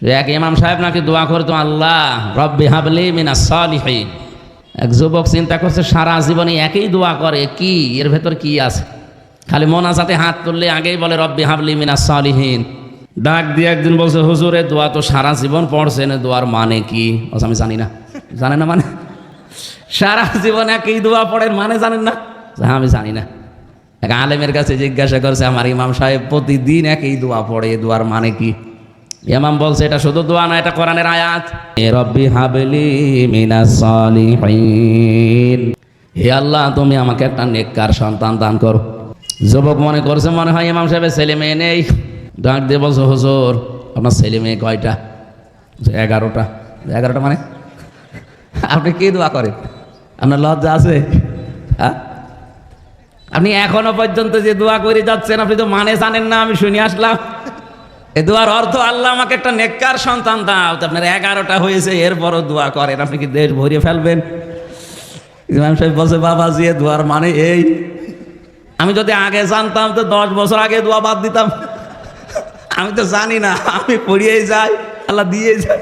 এক ইমাম সাহেব নাকি দোয়া করতো, আল্লাহ রব্বি হাবলি মিনাস সালিহিন। এক যুবক চিন্তা করছে সারা জীবনে একই দোয়া করে, কি এর ভেতর কি আছে? খালি মোনাজাতে হাত তুললে আগেই বলে রব্বি হাবলি মিনাস সালিহিন। ডাক দিয়ে একদিন বলছে, হুজুর এ দোয়া তো সারা জীবন পড়ছেন, দোয়ার মানে কি? বলছে আমি জানি না। জানে না মানে? সারা জীবন একই দোয়া পড়েন, মানে জানেন না? হ্যাঁ আমি জানি না। এক আলেমের কাছে জিজ্ঞাসা করছে, আমার ইমাম সাহেব প্রতিদিন একই দোয়া পড়ে, এ দোয়ার মানে কি? ইমাম বলছে, এটা শুধু দোয়া না, এটা কোরআনের আয়াত। এ রব্বি হাবলি মিনাস সালিহিন, হে আল্লাহ তুমি আমাকে একটা নেককার সন্তান দান করো। যুবক মনে করছে মনে হয় ইমাম সাহেবের ছেলে মেয়ে নেই। ডাক দিয়ে বলছে, হুজুর আপনার ছেলে মেয়ে কয়টা? 11টা। 11টা মানে? আপনি কি দোয়া করেন? আপনার লজ্জা আছে? হ্যাঁ, আপনি এখনো পর্যন্ত যে দোয়া করে যাচ্ছেন, আপনি তো মানে জানেন না। আমি শুনে আসলাম এ দোয়ার অর্থ আল্লাহ আমাকে একটা নেককার সন্তান দাও। তো আপনার 11টা হয়েছে, এরপরও দোয়া করেন, আপনি কি দেশ ভরিয়ে ফেলবেন? ইমাম সাহেব বলছে, বাবাজি এ দোয়ার মানে এই, আমি যদি আগে জানতাম তো 10 বছর আগে দোয়া বাদ দিতাম। আমি তো জানি না, আমি পড়িয়েই যাই, আল্লাহ দিয়েই যায়।